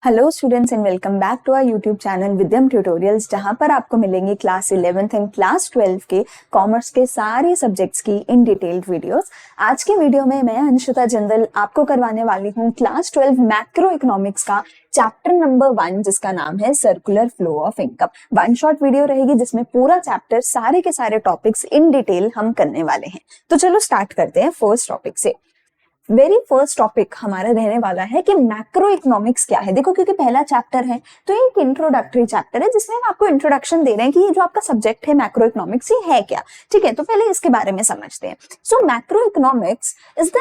Hello students and welcome back to our YouTube channel Vidyam tutorials, जहां पर आपको मिलेंगे क्लास 11th एंड क्लास 12 के कॉमर्स के सारे सब्जेक्ट्स की इन डिटेल्ड वीडियोस। आज के वीडियो में मैं अंशिता जिंदल आपको करवाने वाली हूं क्लास 12 मैक्रो इकोनॉमिक्स का चैप्टर नंबर 1, जिसका नाम है circular flow of income. One shot video रहेगी जिसमें पूरा चैप्टर सारे के सारे टॉपिक्स इन डिटेल हम करने वाले हैं। तो चलो स्टार्ट करते हैं फर्स्ट टॉपिक से। वेरी फर्स्ट टॉपिक हमारा रहने वाला है कि मैक्रो इकोनॉमिक्स क्या है। देखो, क्योंकि पहला चैप्टर है तो ये एक इंट्रोडक्टरी चैप्टर है जिसमें हम आपको इंट्रोडक्शन दे रहे हैं कि ये जो आपका सब्जेक्ट है मैक्रो इकोनॉमिक्स ये है क्या। ठीक है, तो पहले इसके बारे में समझते हैं। So macroeconomics is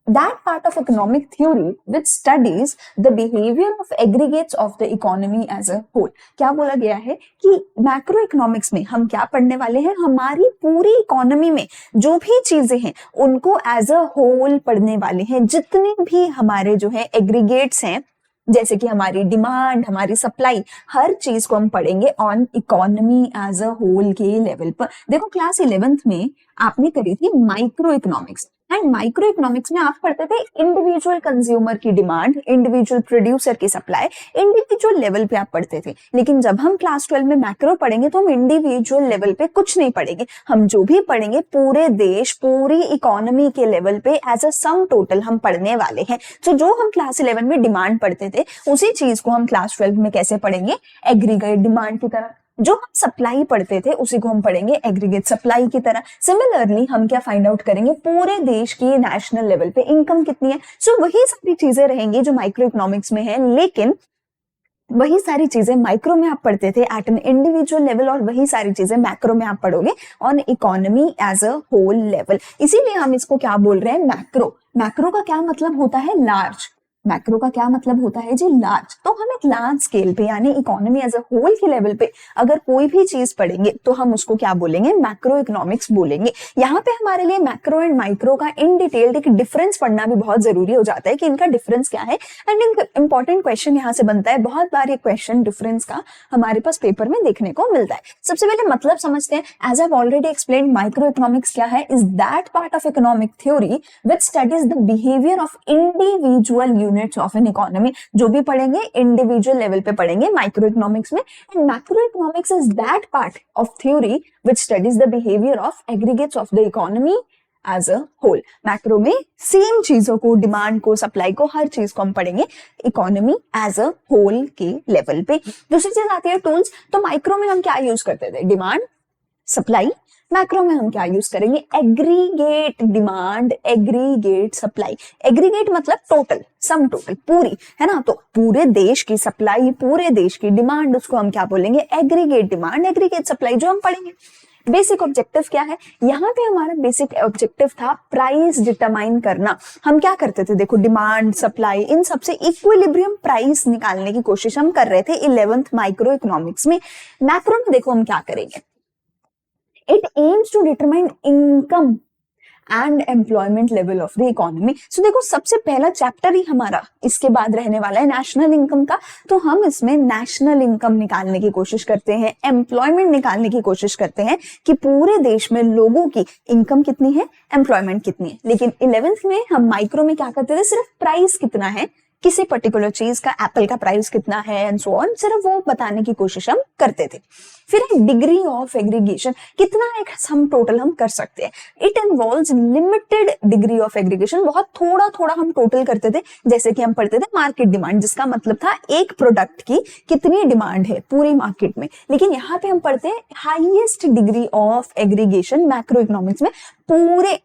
that part of economic theory which studies the behavior of aggregates of the economy as a whole। क्या बोला गया है कि मैक्रो इकोनॉमिक्स में हम क्या पढ़ने वाले हैं, हमारी पूरी इकोनॉमी में जो भी चीजें हैं उनको एज अ होल पढ़ने वाले हैं। जितने भी हमारे जो है एग्रीगेट्स हैं, जैसे कि हमारी डिमांड, हमारी सप्लाई, हर चीज को हम पढ़ेंगे on economy as a whole के लेवल पर। देखो, क्लास 11th में आपने करी थी microeconomics, and microeconomics में आप पढ़ते थे इंडिविजुअल कंज्यूमर की डिमांड, इंडिविजुअल प्रोड्यूसर की सप्लाई, इंडिविजुअल लेवल पे आप पढ़ते थे। लेकिन जब हम क्लास 12 में मैक्रो पढ़ेंगे तो हम इंडिविजुअल लेवल पे कुछ नहीं पढ़ेंगे। हम जो भी पढ़ेंगे पूरे देश, पूरी इकोनॉमी के लेवल पे एज अ सम टोटल हम पढ़ने वाले हैं। तो जो हम क्लास 11 में डिमांड पढ़ते थे उसी चीज को हम क्लास 12 में कैसे पढ़ेंगे, एग्रीगेट डिमांड की तरह। जो हम सप्लाई पढ़ते थे उसी को हम पढ़ेंगे एग्रीगेट सप्लाई की तरह। सिमिलरली हम क्या फाइंड आउट करेंगे, पूरे देश की नेशनल लेवल पे इनकम कितनी है। सो वही सारी चीजें रहेंगी जो माइक्रो इकोनॉमिक्स में है, लेकिन वही सारी चीजें माइक्रो में आप पढ़ते थे एट एन इंडिविजुअल लेवल, और वही सारी चीजें मैक्रो में आप पढ़ोगे on economy as a whole level. इसीलिए हम इसको क्या बोल रहे हैं, मैक्रो। मैक्रो का क्या मतलब होता है, लार्ज। मैक्रो का क्या मतलब होता है जी, लार्ज। तो हम एक लार्ज स्केल पे यानी इकोनॉमी एज अ होल के लेवल पे अगर कोई भी चीज पढ़ेंगे तो हम उसको क्या बोलेंगे, मैक्रो इकोनॉमिक्स बोलेंगे। यहाँ पे हमारे लिए मैक्रो एंड माइक्रो का इन डिटेल्ड एक डिफरेंस पढ़ना भी बहुत जरूरी हो जाता है कि इनका डिफरेंस क्या है। एंड इंपॉर्टेंट क्वेश्चन यहाँ से बनता है, बहुत बार ये क्वेश्चन डिफरेंस का हमारे पास पेपर में देखने को मिलता है। सबसे पहले मतलब समझते हैं। As I have already explained, microeconomics क्या है, is that part of economic theory which studies the behaviour of individual units of an economy. जो भी पढ़ेंगे इंडिविजुअल लेवल पे पढ़ेंगे माइक्रो इकोनॉमिक्स में। And macroeconomics is that part of theory which studies the behaviour of aggregates of the economy as a whole. Macro में same चीजों को, demand को, सप्लाई को, हर चीज को हम पढ़ेंगे इकोनॉमी एज अ होल के लेवल पे। दूसरी चीज आती है टूल्स। तो माइक्रो में हम क्या यूज करते थे, डिमांड, सप्लाई। मैक्रो में हम क्या यूज करेंगे, aggregate demand, aggregate supply. Aggregate मतलब टोटल, सम टोटल, पूरी, है ना। तो पूरे देश की सप्लाई, पूरे देश की डिमांड, उसको हम क्या बोलेंगे, एग्रीगेट डिमांड, एग्रीगेट सप्लाई, जो हम पढ़ेंगे। बेसिक ऑब्जेक्टिव क्या है, यहाँ पे हमारा बेसिक ऑब्जेक्टिव था प्राइस डिटरमाइन करना। हम क्या करते थे, देखो, डिमांड, सप्लाई, इन सबसे इक्विलिब्रियम प्राइस निकालने की कोशिश हम कर रहे थे 11th माइक्रो इकोनॉमिक्स में। मैक्रो में देखो हम क्या करेंगे, it aims to determine income and employment level of the economy। So देखो, सबसे पहला चैप्टर ही हमारा इसके बाद रहने वाला है नेशनल इनकम का। तो हम इसमें नेशनल इनकम निकालने की कोशिश करते हैं, एम्प्लॉयमेंट निकालने की कोशिश करते हैं कि पूरे देश में लोगों की इनकम कितनी है, एम्प्लॉयमेंट कितनी है। लेकिन 11th में हम माइक्रो में क्या करते थे, सिर्फ प्राइस कितना है किसी पर्टिकुलर चीज का, एप्पल का प्राइस कितना है एंड सो ऑन, सिर्फ वो बताने की कोशिश हम करते थे। फिर डिग्री ऑफ एग्रीगेशन, कितना एक सम टोटल हम कर सकते हैं। It involves limited degree of aggregation, बहुत थोड़ा थोड़ा हम टोटल करते थे। जैसे कि हम पढ़ते थे मार्केट डिमांड, जिसका मतलब था एक प्रोडक्ट की कितनी डिमांड है पूरी मार्केट में। लेकिन यहाँ पे हम पढ़ते हैं highest degree of aggregation macro economics में, पूरे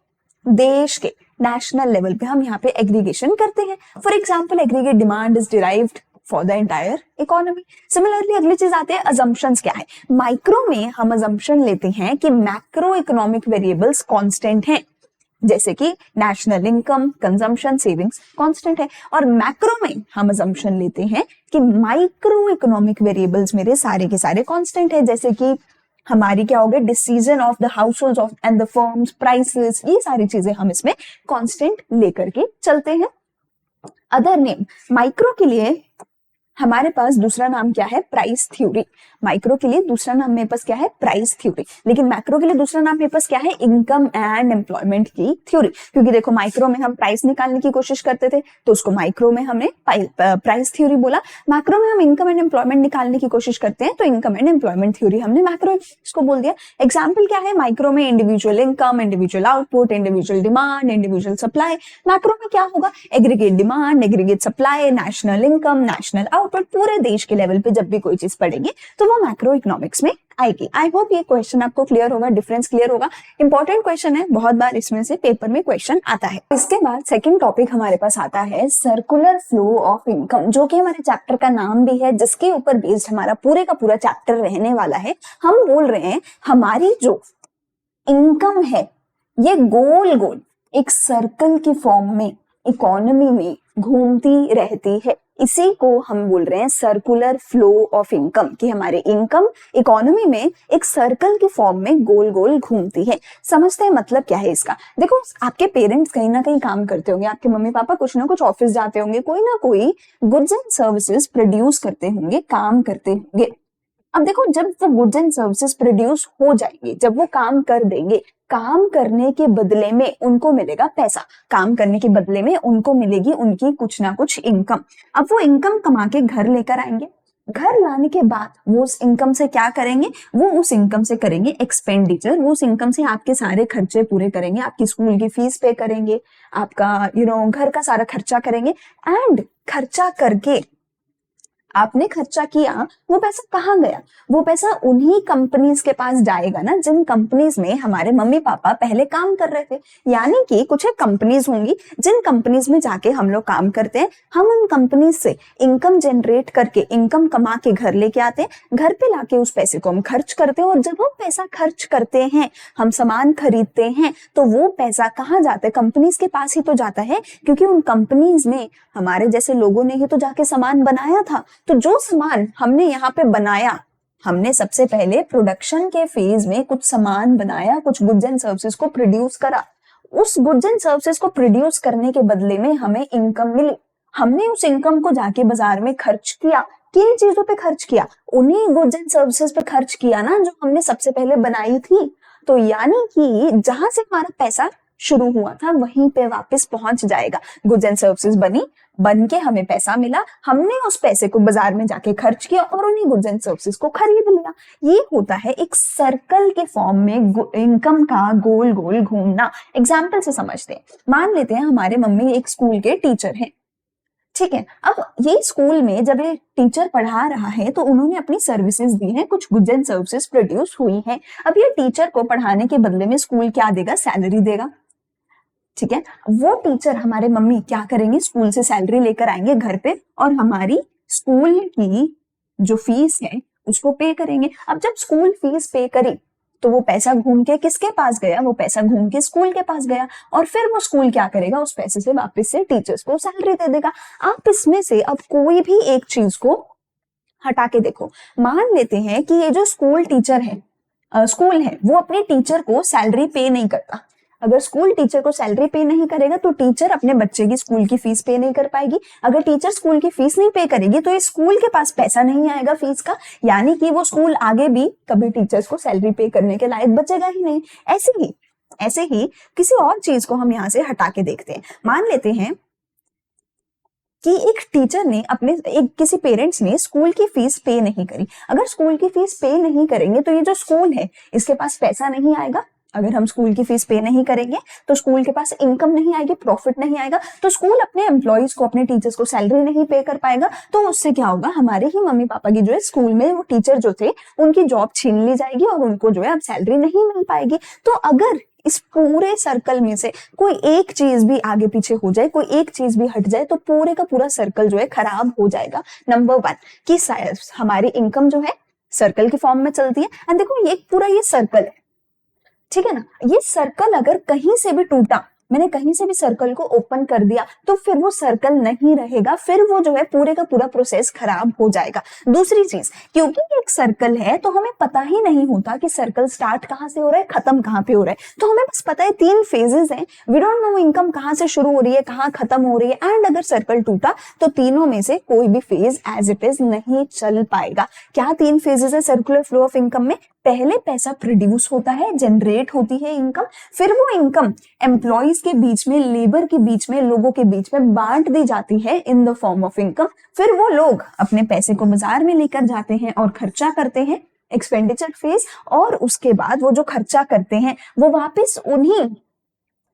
देश के नेशनल लेवल पे हम यहाँ पे एग्रीगेशन करते हैं। For example, aggregate demand is derived for the entire economy. Similarly अगली चीज आते हैं अजम्पशंस क्या है। माइक्रो में हम अजम्पशन लेते हैं कि मैक्रो इकोनॉमिक वेरिएबल्स कांस्टेंट हैं, जैसे कि national income, consumption, savings constant है। और मैक्रो में हम अजम्पशन लेते हैं कि माइक्रो इकोनॉमिक वेरिएबल्स मेरे सारे के सारे कांस्टेंट है, जैसे कि हमारी क्या हो गया, decision of the households of and the firms, prices, ये सारी चीजें हम इसमें कांस्टेंट लेकर के चलते हैं। अदर नेम, माइक्रो के लिए हमारे पास दूसरा नाम क्या है? Price theory. माइक्रो के लिए दूसरा नाम मेरे पास क्या है? Price theory. लेकिन मैक्रो के लिए दूसरा नाम मेरे पास क्या है? इनकम एंड एम्प्लॉयमेंट की थ्योरी। क्योंकि देखो माइक्रो में हम प्राइस निकालने की कोशिश करते थे तो उसको माइक्रो में हमने प्राइस थ्योरी बोला। मैक्रो में हम इनकम एंड एम्प्लॉयमेंट निकालने की कोशिश करते हैं तो इनकम एंड एम्प्लॉयमेंट थ्योरी हमने मैक्रो इसको बोल दिया। एग्जाम्पल क्या है? माइक्रो में individual income, individual output, individual demand, individual supply. Macro में क्या होगा? Aggregate demand, aggregate supply, national income, national output. पूरे देश के लेवल पे जब भी कोई चीज पढ़ेंगे तो वो मैक्रो इकोनॉमिक्स में आएगी। आई होप ये क्वेश्चन आपको क्लियर होगा, डिफरेंस क्लियर होगा। इंपॉर्टेंट क्वेश्चन है, बहुत बार इसमें से पेपर में क्वेश्चन आता है। इसके बाद सेकंड टॉपिक हमारे पास आता है सर्कुलर फ्लो ऑफ इनकम, जो कि हमारे चैप्टर का नाम भी है, जिसके ऊपर बेस्ड हमारा पूरे का पूरा चैप्टर रहने वाला है। हम बोल रहे हैं हमारी जो इनकम है ये गोल गोल एक सर्कल की फॉर्म में इकोनॉमी में घूमती रहती है। इसी को हम बोल रहे हैं सर्कुलर फ्लो ऑफ इनकम, कि हमारे इनकम इकोनॉमी में एक सर्कल की फॉर्म में गोल गोल घूमती है। समझते हैं मतलब क्या है इसका? देखो आपके पेरेंट्स कहीं ना कहीं काम करते होंगे, आपके मम्मी पापा कुछ ना कुछ ऑफिस जाते होंगे, कोई ना कोई गुड्स एंड सर्विसेज प्रोड्यूस करते होंगे, काम करते होंगे। अब देखो जब वो गुड्स एंड सर्विसेज प्रोड्यूस हो जाएंगे, जब वो काम कर देंगे, काम करने के बदले में उनको मिलेगा पैसा, काम करने के बदले में उनको मिलेगी उनकी कुछ ना कुछ इनकम। अब वो इनकम कमा के घर लेकर आएंगे, घर लाने के बाद वो उस इनकम से क्या करेंगे? वो उस इनकम से करेंगे एक्सपेंडिचर, वो उस इनकम से आपके सारे खर्चे पूरे करेंगे, आपकी स्कूल की फीस पे करेंगे, आपका घर का सारा खर्चा करेंगे। एंड खर्चा करके आपने खर्चा किया, वो पैसा कहाँ गया? वो पैसा उन्हीं कंपनीज के पास जाएगा ना जिन कंपनीज में हमारे मम्मी पापा पहले काम कर रहे थे। यानी कि कुछ एक कंपनीज होंगी जिन कंपनीज में जाके हम लोग काम करते हैं, हम उन कंपनीज से इनकम जनरेट करके, इनकम कमा के घर लेके आते हैं, घर पे लाके उस पैसे को हम खर्च करते हैं। और जब हम पैसा खर्च करते हैं, हम सामान खरीदते हैं, तो वो पैसा कहाँ जाता है? कंपनीज के पास ही तो जाता है, क्योंकि उन कंपनीज में हमारे जैसे लोगों ने ही तो जाके सामान बनाया था। तो जो सामान हमने यहाँ पे बनाया, हमने सबसे पहले प्रोडक्शन के फेज में कुछ सामान बनाया, कुछ गुड्स एंड सर्विसेज को प्रोड्यूस करा। उस गुड्स एंड सर्विसेज को प्रोड्यूस करने के बदले में हमें इनकम मिली। हमने उस इनकम को जाके बाजार में खर्च किया। किन चीजों पे खर्च किया? उन्हीं गुड्स एंड सर्विसेज पे खर्च किया ना जो हमने सबसे पहले बनाई थी। तो यानी कि जहां से हमारा पैसा शुरू हुआ था वहीं पे वापस पहुंच जाएगा। गुड्स एंड सर्विसेज बन के हमें पैसा मिला, हमने उस पैसे को बाजार में जाके खर्च किया और उन्हीं गुड्स एंड सर्विसेज को खरीद लिया। ये होता है एक सर्कल के फॉर्म में इनकम का गोल गोल घूमना। एग्जाम्पल से समझते हैं। मान लेते हैं हमारे मम्मी एक स्कूल के टीचर हैं, ठीक है। अब ये स्कूल में जब ये टीचर पढ़ा रहा है तो उन्होंने अपनी सर्विसेज दी हैं, कुछ गुड्स एंड सर्विसेज प्रोड्यूस हुई हैं। अब ये टीचर को पढ़ाने के बदले में स्कूल क्या देगा? सैलरी देगा, ठीक है। वो टीचर हमारे मम्मी क्या करेंगे? स्कूल से सैलरी लेकर आएंगे घर पे और हमारी स्कूल की जो फीस है उसको पे करेंगे। अब जब स्कूल फीस पे करी तो वो पैसा घूम के किसके पास गया? वो पैसा घूम के स्कूल के पास गया और फिर वो स्कूल क्या करेगा? उस पैसे से वापस से टीचर्स को सैलरी दे देगा। आप इसमें से अब कोई भी एक चीज को हटा के देखो। मान लेते हैं कि ये जो स्कूल टीचर है, स्कूल है, वो अपने टीचर को सैलरी पे नहीं करता। अगर स्कूल टीचर को सैलरी पे नहीं करेगा तो टीचर अपने बच्चे की स्कूल की फीस पे नहीं कर पाएगी। अगर टीचर स्कूल की फीस नहीं पे करेगी तो ये स्कूल के पास पैसा नहीं आएगा फीस का, यानी कि वो स्कूल आगे भी कभी टीचर्स को सैलरी पे करने के लायक बचेगा ही नहीं। ऐसे ही किसी और चीज को हम यहाँ से हटा के देखते हैं। मान लेते हैं कि एक टीचर ने किसी पेरेंट्स ने स्कूल की फीस पे नहीं करी। अगर स्कूल की फीस पे नहीं करेंगे तो ये जो स्कूल है इसके पास पैसा नहीं आएगा। अगर हम स्कूल की फीस पे नहीं करेंगे तो स्कूल के पास इनकम नहीं आएगी, प्रॉफिट नहीं आएगा, तो स्कूल अपने एम्प्लॉइज को, अपने टीचर्स को सैलरी नहीं पे कर पाएगा। तो उससे क्या होगा? हमारे ही मम्मी पापा की जो है स्कूल में वो टीचर जो थे उनकी जॉब छीन ली जाएगी और उनको जो है अब सैलरी नहीं मिल पाएगी। तो अगर इस पूरे सर्कल में से कोई एक चीज भी आगे पीछे हो जाए, कोई एक चीज भी हट जाए तो पूरे का पूरा सर्कल जो है खराब हो जाएगा। नंबर 1 कि हमारी इनकम जो है सर्कल की फॉर्म में चलती है। एंड देखो ये पूरा ये सर्कल है, ठीक है ना। ये सर्कल अगर कहीं से भी टूटा मैंने कहीं से भी सर्कल को ओपन कर दिया तो फिर वो सर्कल नहीं रहेगा, फिर वो जो है पूरे का पूरा प्रोसेस खराब हो जाएगा। दूसरी चीज, क्योंकि एक सर्कल है तो हमें पता ही नहीं होता कि सर्कल स्टार्ट कहाँ से हो रहा है, खत्म कहाँ पे हो रहा है। तो हमें बस पता है 3 फेजेस हैं, वी डोंट नो इनकम कहाँ से शुरू हो रही है, कहाँ खत्म हो रही है। एंड अगर सर्कल टूटा तो तीनों में से कोई भी फेज एज इट इज नहीं चल पाएगा। क्या 3 फेजेस है सर्कुलर फ्लो ऑफ इनकम में? पहले पैसा प्रोड्यूस होता है, जनरेट होती है इनकम, फिर वो इनकम एम्प्लॉइज के बीच में, लेबर के बीच में, लोगों के बीच में बांट दी जाती है इन द फॉर्म ऑफ इनकम। फिर वो लोग अपने पैसे को बाजार में लेकर जाते हैं और खर्चा करते हैं, एक्सपेंडिचर फेज। और उसके बाद वो जो खर्चा करते हैं वो वापस उन्हीं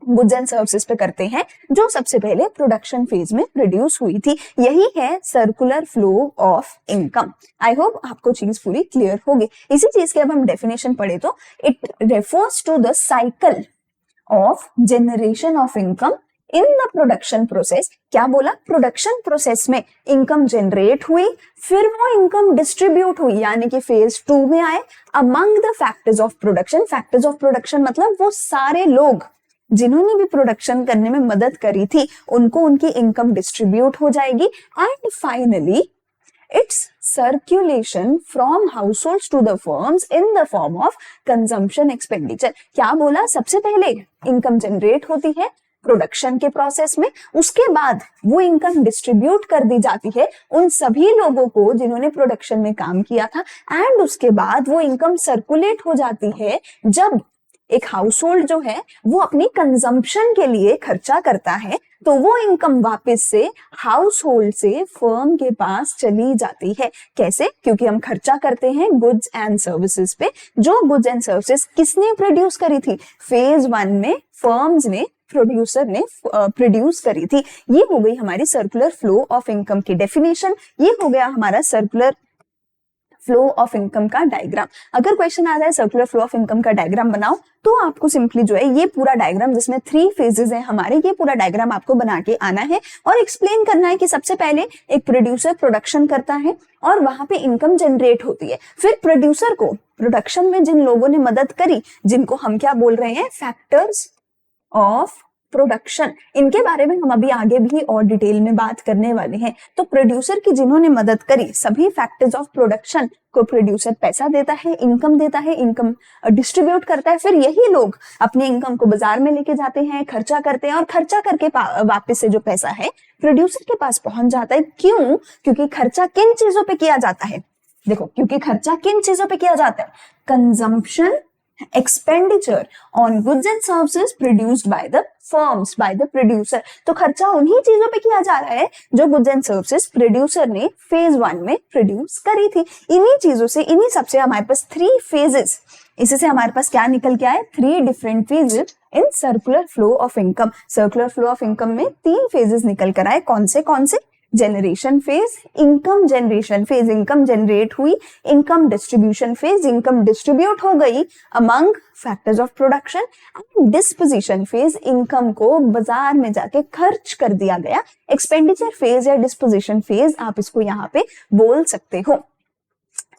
गुड्स एंड सर्विसेज पे करते हैं जो सबसे पहले प्रोडक्शन फेज में प्रोड्यूस हुई थी। यही है circular flow of income. I hope आपको चीज पूरी क्लियर होगी। इसी चीज के अब हम डेफिनेशन पढ़े तो it refers to the cycle of generation of income in the production process. क्या बोला? प्रोडक्शन प्रोसेस में इनकम जनरेट हुई, फिर वो इनकम डिस्ट्रीब्यूट हुई, यानी कि फेज 2 में आए among the factors of production. Factors of production मतलब वो सारे लोग जिन्होंने भी प्रोडक्शन करने में मदद करी थी, उनको उनकी इनकम डिस्ट्रीब्यूट हो जाएगी। And finally its circulation from households to the firms in the form of consumption expenditure. क्या बोला? सबसे पहले इनकम जनरेट होती है प्रोडक्शन के प्रोसेस में, उसके बाद वो इनकम डिस्ट्रीब्यूट कर दी जाती है उन सभी लोगों को जिन्होंने प्रोडक्शन में काम किया था। एंड उसके बाद वो इनकम सर्कुलेट हो जाती है जब एक हाउसहोल्ड जो है वो अपनी कंजम्पशन के लिए खर्चा करता है, तो वो इनकम वापस से हाउसहोल्ड से फर्म के पास चली जाती है। कैसे? क्योंकि हम खर्चा करते हैं गुड्स एंड सर्विसेज पे। जो गुड्स एंड सर्विसेज किसने प्रोड्यूस करी थी? फेज 1 में फर्म्स ने, प्रोड्यूसर ने प्रोड्यूस करी थी। ये हो गई हमारी सर्कुलर फ्लो ऑफ इनकम की डेफिनेशन। ये हो गया हमारा सर्कुलर फ्लो ऑफ इनकम का डायग्राम। अगर क्वेश्चन आ जाए सर्कुलर फ्लो ऑफ इनकम का डायग्राम बनाओ, तो आपको सिंपली जो है ये पूरा डायग्राम जिसमें 3 फेजेस हैं हमारे, ये पूरा डायग्राम आपको बना के आना है और एक्सप्लेन करना है कि सबसे पहले एक प्रोड्यूसर प्रोडक्शन करता है और वहां पे इनकम जनरेट होती है। फिर प्रोड्यूसर को प्रोडक्शन में जिन लोगों ने मदद करी, जिनको हम क्या बोल रहे हैं? Factors of production. इनके बारे में हम अभी आगे भी और डिटेल में बात करने वाले हैं। तो प्रोड्यूसर की जिन्होंने मदद करी, सभी फैक्टर्स ऑफ प्रोडक्शन को प्रोड्यूसर पैसा देता है, इनकम देता है, इनकम डिस्ट्रीब्यूट करता है। फिर यही लोग अपने इनकम को बाजार में लेके जाते हैं, खर्चा करते हैं और खर्चा करके वापस से जो पैसा है प्रोड्यूसर के पास पहुंच जाता है। क्यों? क्योंकि खर्चा किन चीजों पे किया जाता है? देखो, क्योंकि खर्चा किन चीजों पे किया जाता है? Consumption expenditure on goods and services produced by the firms, by the producer. तो खर्चा उन्हीं चीजों पे किया जा रहा है जो गुड्स एंड सर्विसेज प्रोड्यूसर ने फेज 1 में प्रोड्यूस करी थी। इन्हीं चीजों से, इन्हीं सबसे हमारे पास 3 फेजेस, इससे हमारे पास क्या निकल के आए? 3 different phases in circular flow of income. Circular flow of income में 3 फेजेस निकल कर आए। कौन से? Generation phase, income generation phase, income generate हुई, income distribution phase, income distribute हो गई among factors of production, disposition phase, income को बाजार में जाके खर्च कर दिया गया। एक्सपेंडिचर फेज या डिस्पोजिशन फेज आप इसको यहाँ पे बोल सकते हो।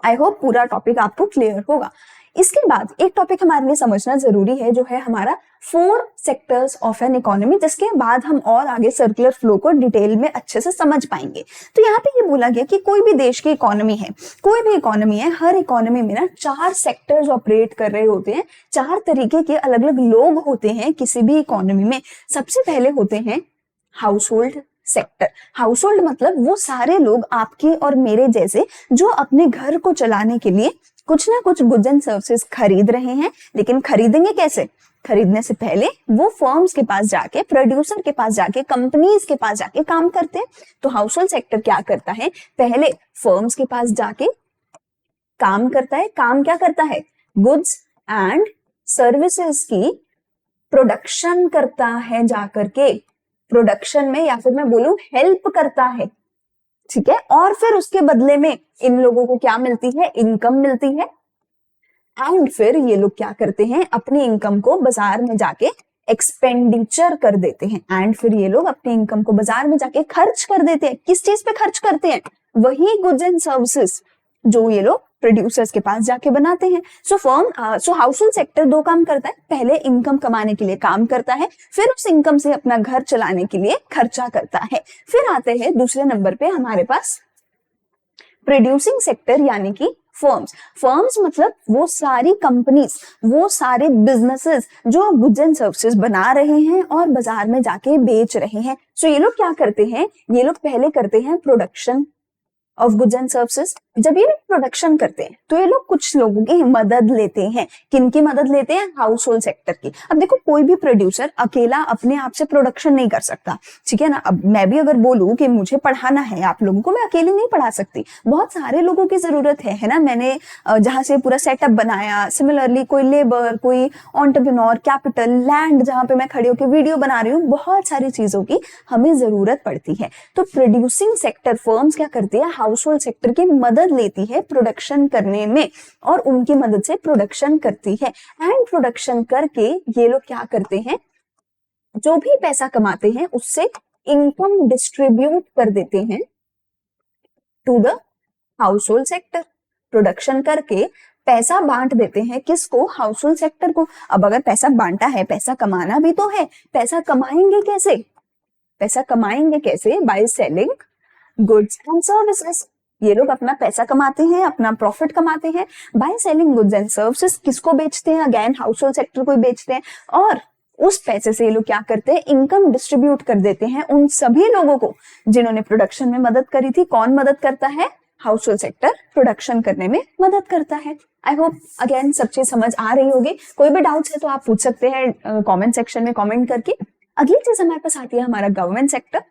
आई होप पूरा टॉपिक आपको क्लियर होगा। इसके बाद एक टॉपिक हमारे लिए समझना जरूरी है जो है हमारा 4 सेक्टर्स ऑफ एन इकोनॉमी, जिसके बाद हम और आगे सर्कुलर फ्लो को डिटेल में अच्छे से समझ पाएंगे। तो यहाँ पे ये बोला गया कि कोई भी देश की इकोनॉमी है, कोई भी इकोनॉमी है, हर इकोनॉमी में ना 4 सेक्टर्स ऑपरेट कर रहे होते हैं। 4 तरीके के अलग अलग लोग होते हैं किसी भी इकोनॉमी में। सबसे पहले होते हैं house hold sector. House hold मतलब वो सारे लोग आपके और मेरे जैसे जो अपने घर को चलाने के लिए कुछ ना कुछ गुड्स एंड सर्विसेज खरीद रहे हैं। लेकिन खरीदेंगे कैसे? खरीदने से पहले वो फर्म्स के पास जाके, प्रोड्यूसर के पास जाके, कंपनीज के पास जाके काम करते हैं। तो हाउस होल्ड सेक्टर क्या करता है? पहले फर्म्स के पास जाके काम करता है। काम क्या करता है? गुड्स एंड सर्विसेज की प्रोडक्शन करता है, जाकर के प्रोडक्शन में, या फिर मैं बोलूं हेल्प करता है। ठीक है। और फिर उसके बदले में इन लोगों को क्या मिलती है? इनकम मिलती है। एंड फिर ये लोग क्या करते हैं? अपनी इनकम को बाजार में जाके एक्सपेंडिचर कर देते हैं। एंड फिर ये लोग अपनी इनकम को बाजार में जाके खर्च कर देते हैं। किस चीज पे खर्च करते हैं? वही गुड्स एंड सर्विसेज जो ये लोग प्रोड्यूसर्स के पास जाके बनाते हैं। सो हाउस होल्ड सेक्टर दो काम करता है, पहले इनकम कमाने के लिए काम करता है, फिर उस इनकम से अपना घर चलाने के लिए खर्चा करता है। फिर आते हैं दूसरे नंबर पे हमारे पास प्रोड्यूसिंग सेक्टर यानी कि फर्म्स मतलब वो सारी कंपनीज, वो सारे बिजनेसेस जो गुड्स एंड सर्विसेज बना रहे हैं और बाजार में जाके बेच रहे हैं। सो ये लोग क्या करते हैं, ये लोग पहले करते हैं production of goods and services. जब ये लोग प्रोडक्शन करते हैं तो ये लोग कुछ लोगों की मदद लेते हैं। किनकी मदद लेते हैं? हाउस होल्ड सेक्टर की। अब देखो कोई भी प्रोड्यूसर अकेला अपने आप से प्रोडक्शन नहीं कर सकता, ठीक है ना। अब मैं भी अगर बोलूं कि मुझे पढ़ाना है आप लोगों को, मैं अकेले नहीं पढ़ा सकती, बहुत सारे लोगों की जरूरत है ना। मैंने जहां से पूरा सेटअप बनाया, सिमिलरली कोई लेबर, कोई एंटरप्रेन्योर, कैपिटल, लैंड जहां पे मैं खड़ी होकर वीडियो बना रही हूँ, बहुत सारी चीजों की हमें जरूरत पड़ती है। तो प्रोड्यूसिंग सेक्टर फर्म्स क्या करती है, हाउस होल्ड सेक्टर की मदद लेती है प्रोडक्शन करने में और उनकी मदद से प्रोडक्शन करती है। एंड प्रोडक्शन करके ये लोग क्या करते हैं, जो भी पैसा कमाते हैं उससे इनकम डिस्ट्रीब्यूट कर देते हैं to the household sector. Production करके पैसा बांट देते हैं किसको? हाउस होल्ड सेक्टर को। अब अगर पैसा बांटा है, पैसा कमाना भी तो है, पैसा कमाएंगे कैसे? पैसा कमाएंगे कैसे? By selling goods and services. ये लोग अपना पैसा कमाते हैं, अपना प्रॉफिट कमाते हैं by selling goods and services. किसको बेचते हैं? अगेन हाउस होल्ड सेक्टर को ही बेचते हैं। और उस पैसे से ये लोग क्या करते हैं, इनकम डिस्ट्रीब्यूट कर देते हैं उन सभी लोगों को जिन्होंने प्रोडक्शन में मदद करी थी। कौन मदद करता है? हाउस होल्ड सेक्टर प्रोडक्शन करने में मदद करता है। आई होप अगेन सब चीज समझ आ रही होगी। कोई भी डाउट्स है तो आप पूछ सकते हैं कमेंट सेक्शन में कमेंट करके। अगली चीज हमारे पास आती है हमारा गवर्नमेंट सेक्टर।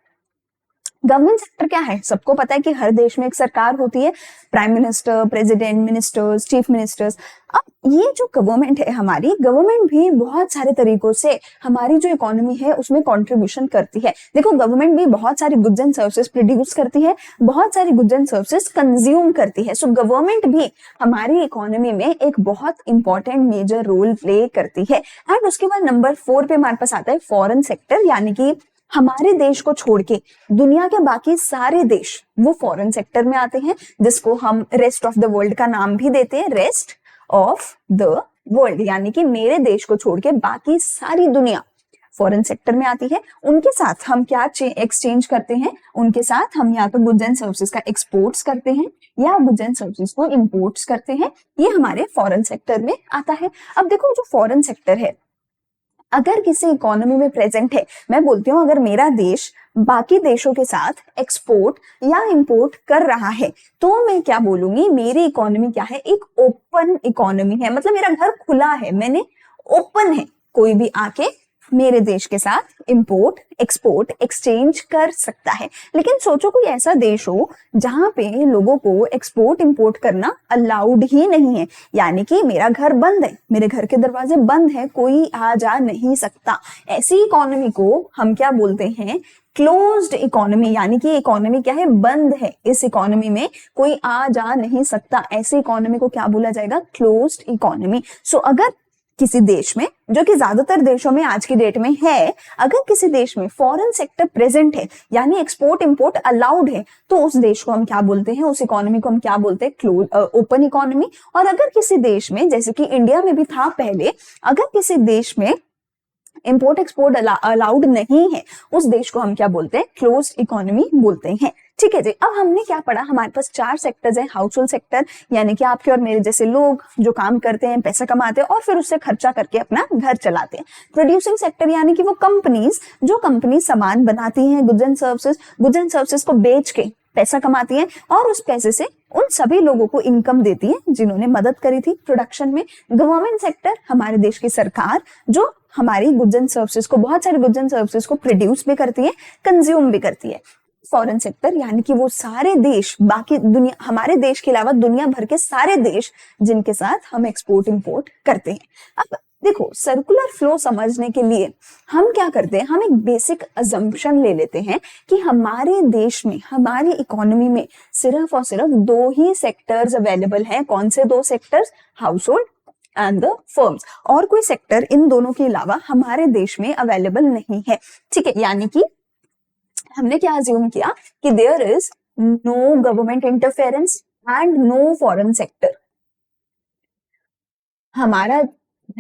गवर्नमेंट सेक्टर क्या है? सबको पता है कि हर देश में एक सरकार होती है, prime minister, president, ministers, chief ministers. अब ये जो गवर्नमेंट है हमारी, गवर्नमेंट भी बहुत सारे तरीकों से हमारी जो इकोनॉमी है उसमें कंट्रीब्यूशन करती है। देखो गवर्नमेंट भी बहुत सारी गुड्स एंड सर्विसेज प्रोड्यूस करती है, बहुत सारी गुड्स एंड सर्विसेज कंज्यूम करती है। सो गवर्नमेंट भी हमारी इकोनॉमी में एक बहुत इंपॉर्टेंट मेजर रोल प्ले करती है। एंड उसके बाद नंबर 4 पे हमारे पास आता है फॉरेन सेक्टर, यानी कि हमारे देश को छोड़ के दुनिया के बाकी सारे देश वो फॉरेन सेक्टर में आते हैं, जिसको हम रेस्ट ऑफ द वर्ल्ड का नाम भी देते हैं, रेस्ट ऑफ द वर्ल्ड, यानी कि मेरे देश को छोड़ के बाकी सारी दुनिया फॉरेन सेक्टर में आती है। उनके साथ हम क्या एक्सचेंज करते हैं? उनके साथ हम या तो गुड्स एंड सर्विसेज का एक्सपोर्ट्स करते हैं या गुड्स एंड सर्विसेज को इंपोर्ट्स करते हैं। ये हमारे फॉरेन सेक्टर में आता है। अब देखो जो फॉरेन सेक्टर है, अगर किसी इकोनॉमी में प्रेजेंट है, मैं बोलती हूँ अगर मेरा देश बाकी देशों के साथ एक्सपोर्ट या इंपोर्ट कर रहा है, तो मैं क्या बोलूंगी, मेरी इकोनॉमी क्या है? एक ओपन इकोनॉमी है। मतलब मेरा घर खुला है, मैंने ओपन है, कोई भी आके मेरे देश के साथ इंपोर्ट एक्सपोर्ट एक्सचेंज कर सकता है। लेकिन सोचो कोई ऐसा देश हो जहां पे लोगों को एक्सपोर्ट इंपोर्ट करना अलाउड ही नहीं है, यानी कि मेरा घर बंद है, मेरे घर के दरवाजे बंद है, कोई आ जा नहीं सकता। ऐसी इकोनॉमी को हम क्या बोलते हैं? क्लोज्ड इकोनॉमी, यानी कि इकोनॉमी क्या है? बंद है। इस इकोनॉमी में कोई आ जा नहीं सकता। ऐसी इकोनॉमी को क्या बोला जाएगा? Closed economy. सो अगर किसी देश में, जो कि ज्यादातर देशों में आज की डेट में है, अगर किसी देश में फॉरेन सेक्टर प्रेजेंट है, यानी एक्सपोर्ट इंपोर्ट अलाउड है, तो उस देश को हम क्या बोलते हैं? उस इकोनॉमी को हम क्या बोलते हैं? Open economy. और अगर किसी देश में, जैसे कि इंडिया में भी था पहले, अगर किसी देश में इंपोर्ट एक्सपोर्ट अलाउड नहीं है, उस देश को हम क्या बोलते हैं? क्लोज्ड इकोनॉमी बोलते हैं। ठीक है जी। अब हमने क्या पढ़ा? हमारे पास 4 सेक्टर्स हैं। हाउस होल्ड सेक्टर यानी कि आपके और मेरे जैसे लोग जो काम करते हैं, पैसा कमाते हैं और फिर उससे खर्चा करके अपना घर चलाते हैं। प्रोड्यूसिंग सेक्टर यानी कि वो कंपनीज, जो कंपनी सामान बनाती हैं, गुड्स एंड सर्विसेज को बेच के पैसा कमाती है और उस पैसे से उन सभी लोगों को इनकम देती है जिन्होंने मदद करी थी प्रोडक्शन में। गवर्नमेंट सेक्टर हमारे देश की सरकार, जो हमारी गुड्स एंड सर्विसेज को, बहुत सारे गुड्स एंड सर्विसेज को प्रोड्यूस भी करती है, कंज्यूम भी करती है। फॉरेन सेक्टर यानी कि वो सारे देश, बाकी दुनिया, हमारे देश के अलावा दुनिया भर के सारे देश जिनके साथ हम एक्सपोर्ट इंपोर्ट करते हैं। अब देखो सर्कुलर फ्लो समझने के लिए हम क्या करते हैं? हम एक बेसिक अजम्पशन ले लेते हैं कि हमारे देश में, हमारी इकोनॉमी में सिर्फ और सिर्फ 2 ही सेक्टर्स अवेलेबल हैं। कौन से 2 sectors? House hold and the firms. और कोई सेक्टर इन दोनों के अलावा हमारे देश में अवेलेबल नहीं है। ठीक है, यानी कि हमने क्या अज्यूम किया कि there is no government interference and no foreign sector. हमारा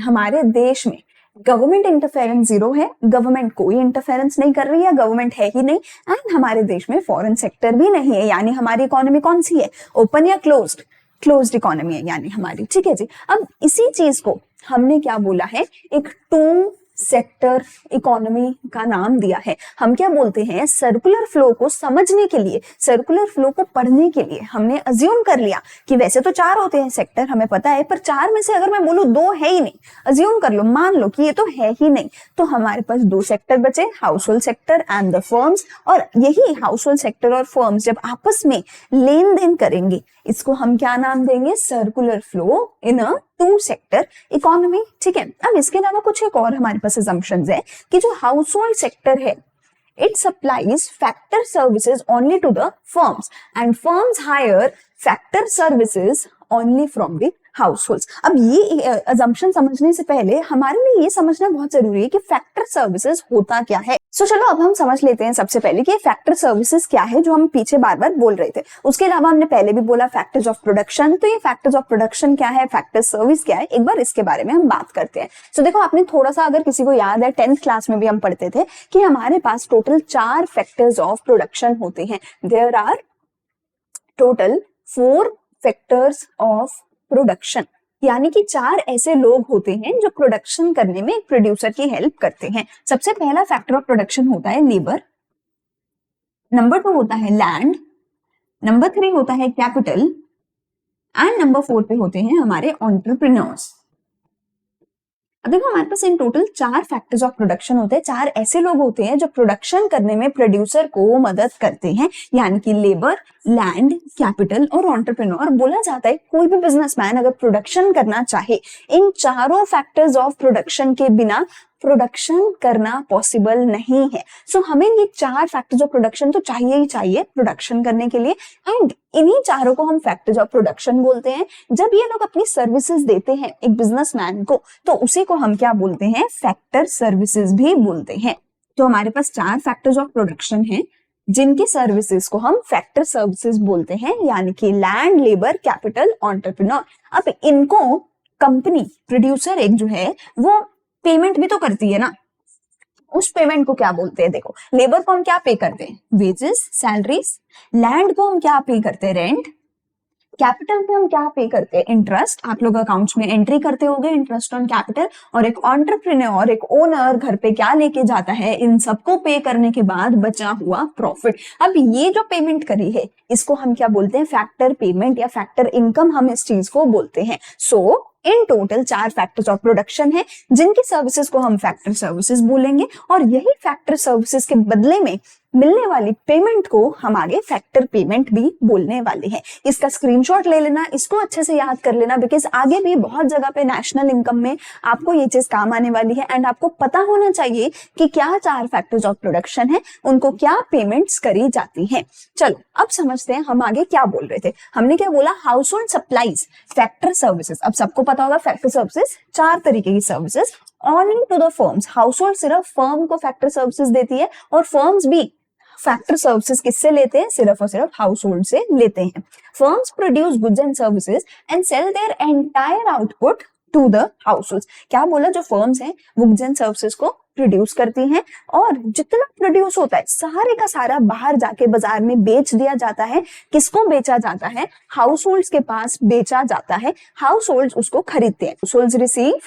हमारे देश में गवर्नमेंट इंटरफेरेंस जीरो है, गवर्नमेंट कोई इंटरफेरेंस नहीं कर रही है, गवर्नमेंट है ही नहीं, एंड हमारे देश में फॉरेन सेक्टर भी नहीं है, यानी हमारी इकोनॉमी कौन सी है, ओपन या क्लोज्ड, क्लोज्ड इकोनॉमी है यानी हमारी, ठीक है जी। अब इसी चीज को हमने क्या बोला है, एक टू सेक्टर इकोनॉमी का नाम दिया है। हम क्या बोलते हैं, सर्कुलर फ्लो को समझने के लिए, सर्कुलर फ्लो को पढ़ने के लिए हमने अज्यूम कर लिया कि वैसे तो 4 होते हैं सेक्टर, हमें पता है, पर 4 में से अगर मैं बोलूं 2 है ही नहीं, अज्यूम कर लो, मान लो कि ये तो है ही नहीं, तो हमारे पास 2 सेक्टर बचे, house hold sector and the firms. और यही हाउस होल्ड सेक्टर और फर्म्स जब आपस में लेन देन करेंगे, इसको हम क्या नाम देंगे, circular flow in a two sector economy, ठीक है। अब इसके अलावा कुछ एक और हमारे पास assumptions है कि जो हाउस होल्ड सेक्टर है, it supplies factor services only to the firms and firms hire factor services only from the households। अब ये assumption समझने से पहले हमारे लिए ये समझना बहुत जरूरी है कि फैक्टर सर्विसेज होता क्या है। सो चलो अब हम समझ लेते हैं सबसे पहले कि फैक्टर सर्विसेज क्या है, जो हम पीछे बार बार बोल रहे थे। उसके अलावा हमने पहले भी बोला फैक्टर्स ऑफ प्रोडक्शन, तो ये फैक्टर्स ऑफ प्रोडक्शन क्या है, फैक्टर सर्विस क्या है, एक बार इसके बारे में हम बात करते हैं। सो देखो, आपने थोड़ा सा, अगर किसी को याद है, 10th क्लास में भी हम पढ़ते थे कि हमारे पास टोटल 4 फैक्टर्स ऑफ प्रोडक्शन होते हैं। There are total 4 factors of production, यानी कि 4 ऐसे लोग होते हैं जो प्रोडक्शन करने में एक प्रोड्यूसर की हेल्प करते हैं। सबसे पहला फैक्टर ऑफ प्रोडक्शन होता है लेबर, नंबर 2 होता है लैंड, नंबर 3 होता है कैपिटल, एंड नंबर 4 पे होते हैं हमारे एंटरप्रेन्योर्स। अब देखो, हमारे पास in total 4 factors of production होते हैं, 4 ऐसे लोग होते हैं जो प्रोडक्शन करने में प्रोड्यूसर को मदद करते हैं, यानी कि लेबर, लैंड, कैपिटल और एंटरप्रेन्योर। बोला जाता है कोई भी बिजनेसमैन अगर प्रोडक्शन करना चाहे, इन चारों फैक्टर्स ऑफ प्रोडक्शन के बिना प्रोडक्शन करना पॉसिबल नहीं है। सो हमें ये 4 फैक्टर्स ऑफ प्रोडक्शन तो चाहिए ही चाहिए प्रोडक्शन करने के लिए, एंड इन्हीं चारों को हम फैक्टर्स ऑफ प्रोडक्शन बोलते हैं। जब ये लोग अपनी सर्विसेज देते हैं एक बिजनेसमैन को, तो उसी को हम क्या बोलते हैं, फैक्टर सर्विसेज भी बोलते हैं। तो हमारे पास 4 फैक्टर्स ऑफ प्रोडक्शन है जिनकी सर्विसेज को हम फैक्टर सर्विसेज बोलते हैं, यानी कि लैंड, लेबर, कैपिटल, एंटरप्रेन्योर। अब इनको कंपनी, प्रोड्यूसर एक जो है, वो पेमेंट भी तो करती है ना, उस पेमेंट को क्या बोलते हैं, देखो, लेबर को हम क्या पे करते हैं, वेजेस, सैलरीज, लैंड को हम क्या पे करते हैं, रेंट, कैपिटल पे हम क्या पे करते हैं, इंटरेस्ट, आप लोग अकाउंट्स में एंट्री करते होंगे, इंटरेस्ट ऑन कैपिटल, और एक एंटरप्रेन्योर, एक ओनर घर पे क्या लेके जाता है, इन सबको पे करने के बाद बचा हुआ प्रॉफिट। अब ये जो पेमेंट करी है, इसको हम क्या बोलते हैं, फैक्टर पेमेंट या फैक्टर इनकम, हम इस चीज को बोलते हैं। So in total 4 factors of production है जिनकी सर्विसेज को हम फैक्टर सर्विसेज बोलेंगे, और यही फैक्टर सर्विसेज के बदले में मिलने वाली पेमेंट को हम आगे फैक्टर पेमेंट भी बोलने वाले हैं। इसका स्क्रीनशॉट ले लेना, इसको अच्छे से याद कर लेना, बिकॉज आगे भी बहुत जगह पे नेशनल इनकम में आपको ये चीज काम आने वाली है, एंड आपको पता होना चाहिए कि क्या 4 फैक्टर्स ऑफ प्रोडक्शन है, उनको क्या पेमेंट्स करी जाती हैं। चलो अब समझते हैं हम आगे क्या बोल रहे थे। हमने क्या बोला, household supplies factor services. अब सबको पता होगा फैक्टर सर्विसेज 4 तरीके की services only to the firms. Household सिर्फ फर्म को फैक्टर सर्विसेज देती है, और फर्म्स भी फैक्टर सर्विसेज किससे लेते हैं, सिर्फ और सिर्फ हाउस होल्ड से लेते हैं। Firms produce goods and services and sell their entire output to the household. क्या बोला, जो फर्म्स हैं वो गुड्स एंड सर्विसेज को प्रोड्यूस करती हैं, और जितना प्रोड्यूस होता है सारे का सारा बाहर जाके बाजार में बेच दिया जाता है। किसको बेचा जाता है, हाउस होल्ड्स के पास बेचा जाता है, हाउस होल्ड्स उसको खरीदते हैं। House holds receive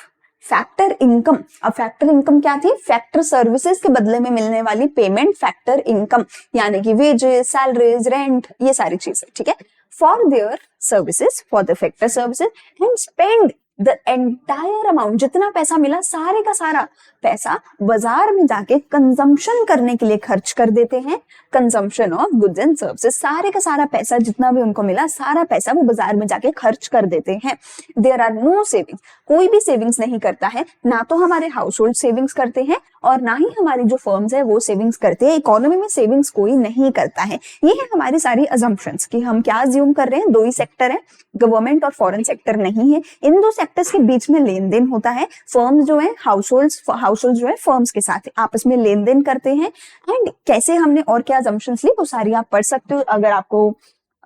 factor income. अब फैक्टर इनकम क्या थी, फैक्टर सर्विसेज के बदले में मिलने वाली पेमेंट फैक्टर इनकम, यानी कि वेजेस, सैलरीज, रेंट, ये सारी चीजें, ठीक है। For their services, for the factor services, and spend the entire amount. जितना पैसा मिला सारे का सारा पैसा बाजार में जाके कंजम्पशन करने के लिए खर्च कर देते हैं। Consumption of goods and services, सारे का सारा पैसा जितना भी उनको मिला, सारा पैसा वो बाजार में जाके खर्च कर देते हैं। देयर आर नो सेविंग्स, कोई भी सेविंग्स नहीं करता है, ना तो हमारे हाउस होल्ड सेविंग्स करते हैं और ना ही हमारी जो फर्म्स है वो सेविंग्स करते हैं। इकोनॉमी में सेविंग्स कोई नहीं करता है। ये है हमारी सारी अजम्पशंस कि हम क्या अज्यूम कर रहे हैं, 2 ही सेक्टर है, गवर्नमेंट और फॉरेन सेक्टर नहीं है। इन 2 सेक्टर्स के बीच में लेन देन होता है। फर्म्स जो है, हाउस होल्ड जो है फर्म्स के साथ आपस में लेन देन करते हैं। एंड कैसे हमने और क्या अजम्पशंस ली वो सारी आप पढ़ सकते हो। अगर आपको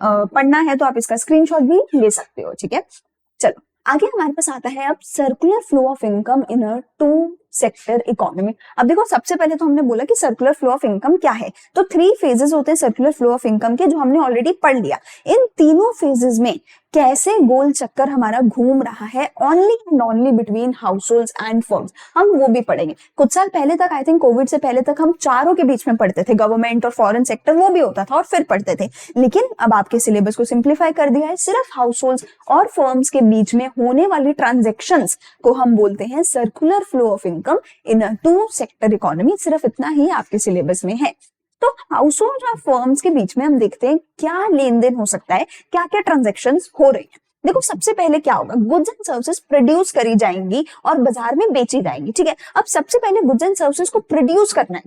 पढ़ना है तो आप इसका स्क्रीनशॉट भी ले सकते हो, ठीक है। चलो आगे हमारे पास आता है अब circular flow of income in a two sector economy. अब देखो सबसे पहले तो हमने बोला कि सर्कुलर फ्लो ऑफ इनकम क्या है, तो 3 फेजेस होते हैं सर्कुलर फ्लो ऑफ इनकम के, जो हमने ऑलरेडी पढ़ लिया। इन तीनों फेजेस में कैसे गोल चक्कर हमारा घूम रहा है only and only between households and firms, हम वो भी पढ़ेंगे। कुछ साल पहले तक, आई थिंक कोविड से पहले तक, हम चारों के बीच में पढ़ते थे, गवर्नमेंट और फॉरेन सेक्टर वो भी होता था और फिर पढ़ते थे। लेकिन अब आपके सिलेबस को सिंप्लीफाई कर दिया है, सिर्फ हाउसहोल्ड्स और फर्म्स के बीच में होने वाली ट्रांजेक्शंस को हम बोलते हैं circular flow of income in a two sector economy. सिर्फ इतना ही आपके सिलेबस में है। तो हाउसहोल्ड और फर्म्स के बीच में हम देखते हैं क्या लेन देन हो सकता है, क्या क्या ट्रांजैक्शंस हो रही हैं। देखो सबसे पहले क्या होगा, गुड्स एंड सर्विसेज प्रोड्यूस करी जाएंगी और बाजार में बेची जाएंगी, ठीक है। अब सबसे पहले गुड्स एंड सर्विसेज को प्रोड्यूस करना है।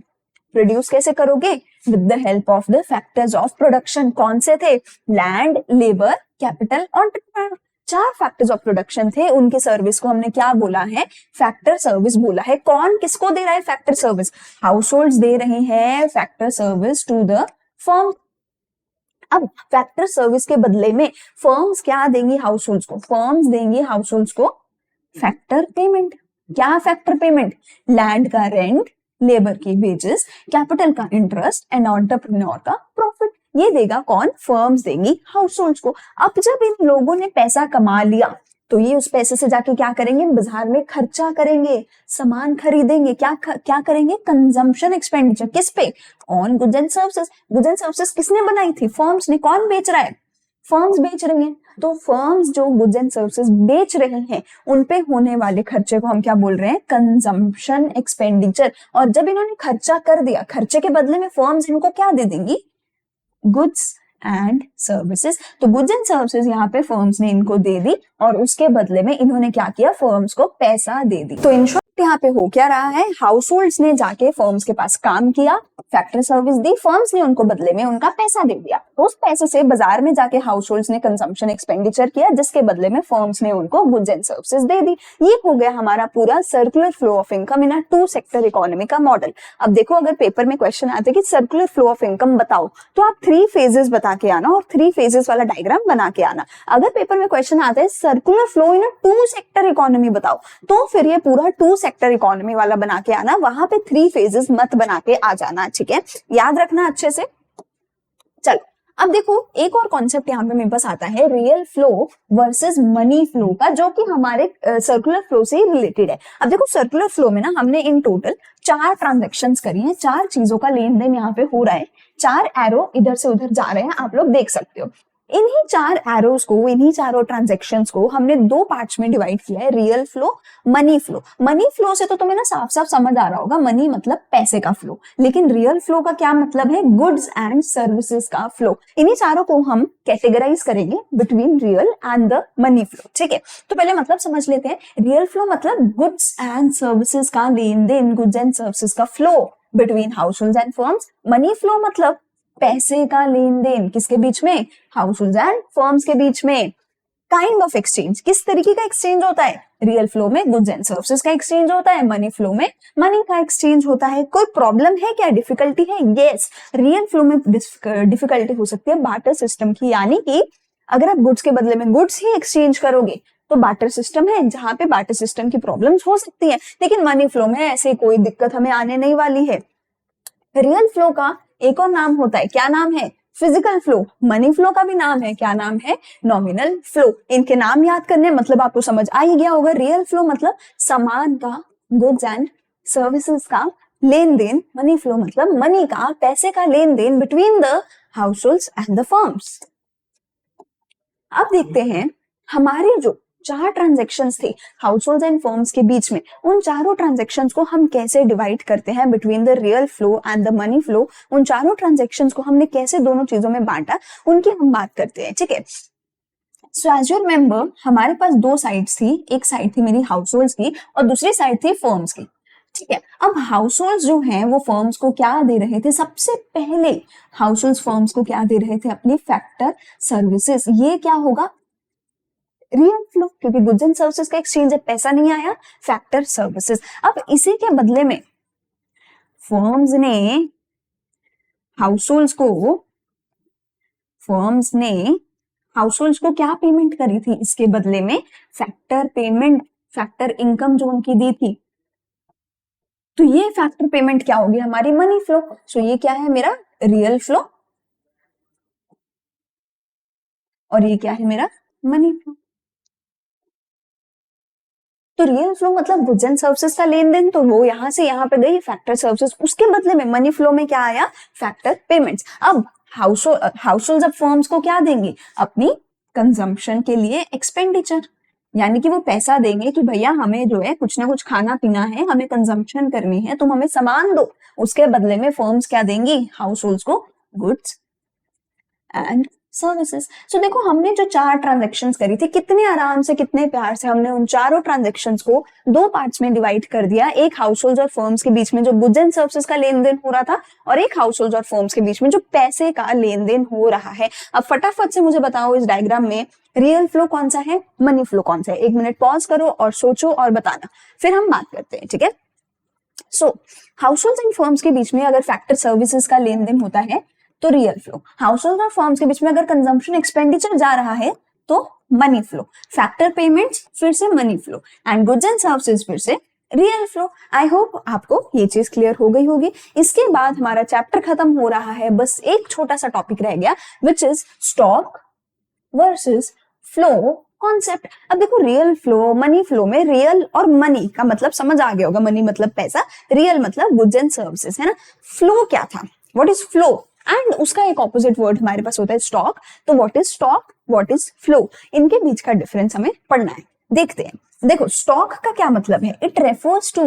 प्रोड्यूस कैसे करोगे? With the help of the factors of production. कौन से थे? लैंड, लेबर, कैपिटल और एंटरप्रेन्योर। 4 फैक्टर्स ऑफ प्रोडक्शन थे, उनके सर्विस को हमने क्या बोला है? फैक्टर सर्विस बोला है। कौन किसको दे रहा है फैक्टर सर्विस? हाउसहोल्ड्स दे रहे हैं factor service to the firm. अब फैक्टर सर्विस के बदले में फर्म्स क्या देंगी हाउसहोल्ड्स को? फर्म्स देंगी हाउसहोल्ड्स को फैक्टर पेमेंट। क्या फैक्टर पेमेंट? लैंड का रेंट, लेबर की वेजेस, कैपिटल का इंटरेस्ट एंड एंटरप्रेन्योर का प्रॉफिट। ये देगा कौन? फर्म्स देंगी हाउसहोल्ड्स को। अब जब इन लोगों ने पैसा कमा लिया तो ये उस पैसे से जाके क्या करेंगे? बाजार में खर्चा करेंगे, सामान खरीदेंगे। क्या करेंगे? Consumption expenditure. किस पे? On goods and services. Goods and services किसने बनाई थी? फर्म्स ने। कौन बेच रहा है? फर्म्स बेच रही हैं। तो फर्म्स जो गुड्स एंड सर्विसेज बेच रहे हैं उन पे होने वाले खर्चे को हम क्या बोल रहे हैं? Consumption expenditure. और जब इन्होंने खर्चा कर दिया, खर्चे के बदले में फर्म्स इनको क्या दे देंगी? Goods and services. तो गुड्स एंड सर्विसेज यहाँ पे फर्म्स ने इनको दे दी और उसके बदले में इन्होंने क्या किया? फर्म्स को पैसा दे दी। तो इन शॉर्ट यहाँ पे हो क्या रहा है? हाउसहोल्ड्स ने जाके फर्म्स के पास काम किया, फैक्टर सर्विस दी, फर्म्स ने उनको बदले में उनका पैसा दे दिया। तो उस पैसे से बाजार में जाके हाउसहोल्ड्स ने कंजम्पशन एक्सपेंडिचर किया, जिसके बदले में फर्म्स ने उनको गुड्स एंड सर्विसेज दे दी। ये हो गया हमारा पूरा circular flow of income in a two sector economy का मॉडल। अब देखो अगर पेपर में क्वेश्चन आते कि सर्कुलर फ्लो ऑफ इनकम बताओ, तो आप 3 फेजेस बता के आना और 3 फेजेस वाला डायग्राम बना के आना। अगर पेपर में क्वेश्चन आता है circular flow in a two sector economy बताओ, तो फिर ये पूरा टू सेक्टर इकोनॉमी वाला बना के आना, वहां पे 3 फेजेस मत बना के आ जाना, ठीक है। याद रखना अच्छे से। चलो अब देखो एक और कॉन्सेप्ट यहाँ पे मेरे पास आता है, real flow versus money flow का, जो कि हमारे सर्कुलर फ्लो से रिलेटेड है। अब देखो सर्कुलर फ्लो में ना हमने इन टोटल 4 ट्रांजैक्शंस करी हैं, 4 चीजों का लेन देन यहाँ पे हो रहा है। 4 एरो इधर से उधर जा रहे हैं, आप लोग देख सकते हो। इन्हीं 4 एरोस को, इन्हीं चारों ट्रांजैक्शंस को हमने 2 पार्ट्स में डिवाइड किया है, real flow, money flow. Money flow से तो तुम्हें ना साफ साफ समझ आ रहा होगा, मनी मतलब पैसे का फ्लो। लेकिन रियल फ्लो का क्या मतलब है? गुड्स एंड सर्विसेज का फ्लो। इन्हीं चारों को हम कैटेगराइज करेंगे between real and the money flow, ठीक है। तो पहले मतलब समझ लेते हैं। रियल फ्लो मतलब गुड्स एंड सर्विसेज का लेन देन, गुड्स एंड सर्विसेज का flow between households and firms. Money flow मतलब पैसे का लेन देन, किसके बीच में? हाउसहोल्ड्स एंड फर्म्स के बीच में। काइंड ऑफ एक्सचेंज, किस तरीके का एक्सचेंज होता है? रियल फ्लो में गुड्स एंड सर्विसेज का एक्सचेंज होता है, मनी फ्लो में मनी का एक्सचेंज होता है। कोई प्रॉब्लम है क्या? डिफिकल्टी है? यस, रियल फ्लो में डिफिकल्टी हो सकती है बार्टर सिस्टम की, यानी कि अगर आप गुड्स के बदले में गुड्स ही एक्सचेंज करोगे तो बार्टर सिस्टम है, जहां पे बार्टर सिस्टम की प्रॉब्लम्स हो सकती है। लेकिन मनी फ्लो में ऐसे कोई दिक्कत हमें आने नहीं वाली है। रियल फ्लो का एक और नाम होता है, क्या नाम है? Physical flow. मनी फ्लो का भी नाम है, क्या नाम है? Nominal flow. इनके नाम याद करने मतलब आपको समझ आ ही गया होगा। रियल फ्लो मतलब सामान का, गुड्स एंड सर्विसेज का लेन देन। मनी फ्लो मतलब मनी का, पैसे का लेन देन between the households and the firms. अब देखते हैं हमारे जो 4 ट्रांजैक्शंस थे हाउसहोल्ड्स एंड फर्म्स के बीच में, उन चारों ट्रांजैक्शंस को हम कैसे डिवाइड करते हैं between the real flow and the money flow. उन चारों ट्रांजैक्शंस को हमने कैसे दोनों चीजों में बांटा, उनकी हम बात करते हैं, ठीक है। सो एज यू रिमेंबर, हमारे पास 2 साइड्स थी। एक साइड थी मेरी हाउसहोल्ड्स की और दूसरी साइड थी फर्म्स की, ठीक है। अब हाउसहोल्ड्स जो हैं वो फर्म्स को क्या दे रहे थे? सबसे पहले हाउसहोल्ड्स फर्म्स को क्या दे रहे थे? अपनी फैक्टर सर्विसेज। ये क्या होगा? रियल फ्लो, क्योंकि गुड्स एंड सर्विसेज का एक्सचेंज है, पैसा नहीं आया, फैक्टर सर्विसेज। अब इसी के बदले में फर्म्स ने हाउसहोल्ड्स को, फर्म्स ने हाउस होल्ड्स को क्या पेमेंट करी थी इसके बदले में? फैक्टर पेमेंट, फैक्टर इनकम जो उनकी दी थी। तो ये फैक्टर पेमेंट क्या होगी? हमारी मनी फ्लो। सो ये क्या है? मेरा रियल फ्लो, और ये क्या है? मेरा मनी फ्लो। तो रियल फ्लो मतलब गुड्स एंड सर्विसेज का लेन देन, तो वो यहां से यहां पे गई फैक्टर सर्विसेज, उसके बदले में मनी फ्लो में क्या आया? Factor payments. अब हाउस होल्ड ऑफ फर्म्स को क्या देंगे? अपनी कंजम्पशन के लिए एक्सपेंडिचर, यानी कि वो पैसा देंगे कि भैया हमें जो है कुछ ना कुछ खाना पीना है, हमें कंजम्पशन करनी है, तुम हमें सामान दो। उसके बदले में फर्म्स क्या देंगी हाउस होल्ड्स को? Goods and services. सो देखो हमने जो 4 ट्रांजेक्शन्स करी थी, कितने आराम से कितने प्यार से हमने उन चारों ट्रांजेक्शन्स को 2 पार्ट्स में डिवाइड कर दिया। एक हाउस होल्ड और फर्म्स के बीच में जो गुड्स एंड सर्विसेज का लेन देन हो रहा था, और एक हाउस होल्ड और फर्म्स के बीच में जो पैसे का लेन देन हो रहा है। अब फटाफट से मुझे बताओ इस डायग्राम में रियल फ्लो कौन सा है, मनी फ्लो कौन सा है? 1 मिनट पॉज करो और सोचो और बताना, फिर हम बात करते हैं, ठीक है? सो हाउस होल्ड एंड फर्म्स के बीच में अगर फैक्टर सर्विसेज का लेन देन होता है तो रियल फ्लो, हाउस होल्ड और फर्म्स के बीच में अगर कंजम्पशन एक्सपेंडिचर जा रहा है तो मनी फ्लो, फैक्टर पेमेंट्स फिर से money flow, and goods and services फिर से रियल फ्लो। आई होप आपको ये चीज क्लियर हो गई होगी। इसके बाद हमारा चैप्टर खत्म हो रहा है, बस एक छोटा सा टॉपिक रह गया, which is stock versus flow concept. अब देखो रियल फ्लो, मनी फ्लो में रियल और मनी का मतलब समझ आ गया होगा, मनी मतलब पैसा, रियल मतलब गुड्स एंड सर्विसेज, है ना? फ्लो क्या था? What is flow? एंड उसका एक ऑपोजिट वर्ड हमारे पास होता है स्टॉक। तो what is stock, what is flow, इनके बीच का डिफरेंस हमें पढ़ना है। देखते हैं। देखो स्टॉक का क्या मतलब है? It refers to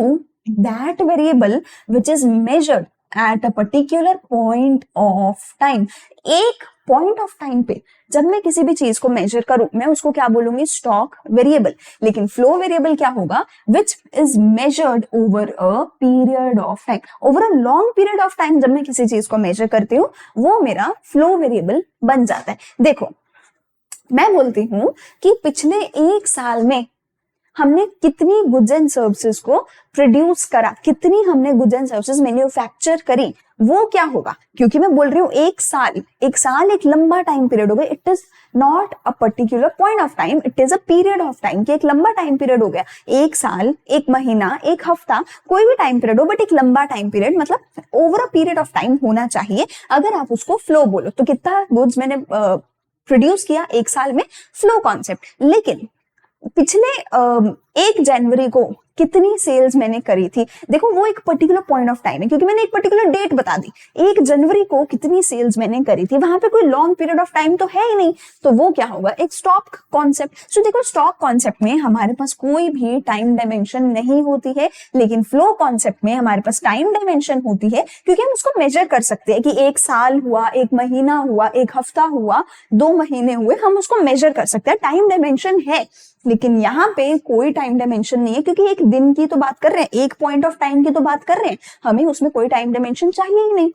that variable which is measured at a particular point of time. एक पॉइंट ऑफ टाइम पे जब मैं किसी भी चीज को मेजर करूं, मैं उसको क्या बोलूंगी? Stock variable. लेकिन फ्लो वेरिएबल क्या होगा? विच is measured over a period of time. Over a long period of time जब मैं किसी चीज को मेजर करती हूँ, वो मेरा फ्लो वेरिएबल बन जाता है। देखो मैं बोलती हूँ कि पिछले 1 साल में हमने कितनी गुड्स एंड सर्विसेज को प्रोड्यूस करा, कितनी हमने गुड्स एंड सर्विसेज मैन्युफैक्चर करी, वो क्या होगा? क्योंकि मैं बोल रही हूँ 1 साल, 1 साल एक लंबा टाइम पीरियड हो गया। It is not a particular point of time, it is a period of time, कि एक लंबा टाइम पीरियड हो गया। 1 साल, 1 महीना, 1 हफ्ता, कोई भी टाइम पीरियड हो, बट एक लंबा टाइम पीरियड मतलब over a period of time होना चाहिए। अगर आप उसको फ्लो बोलो तो कितना गुड्स मैंने प्रोड्यूस किया 1 साल में, फ्लो कॉन्सेप्ट। लेकिन पिछले 1 जनवरी को कितनी सेल्स मैंने करी थी, देखो वो एक पर्टिकुलर पॉइंट ऑफ टाइम है, क्योंकि मैंने एक पर्टिकुलर डेट बता दी। 1 जनवरी को कितनी सेल्स मैंने करी थी, वहां पे कोई लॉन्ग पीरियड ऑफ टाइम तो है ही नहीं, तो वो क्या होगा? एक स्टॉक कॉन्सेप्ट। सो देखो स्टॉक कॉन्सेप्ट में हमारे पास कोई भी टाइम डायमेंशन नहीं होती है, लेकिन फ्लो कॉन्सेप्ट में हमारे पास टाइम डायमेंशन होती है, क्योंकि हम उसको मेजर कर सकते हैं कि 1 साल हुआ, 1 महीना हुआ, 1 हफ्ता हुआ, 2 महीने हुए, हम उसको मेजर कर सकते हैं, टाइम डायमेंशन है। लेकिन यहाँ पे कोई टाइम डायमेंशन नहीं है, क्योंकि एक दिन की तो बात कर रहे हैं, एक पॉइंट ऑफ टाइम की तो बात कर रहे हैं, हमें उसमें कोई टाइम डायमेंशन चाहिए ही नहीं।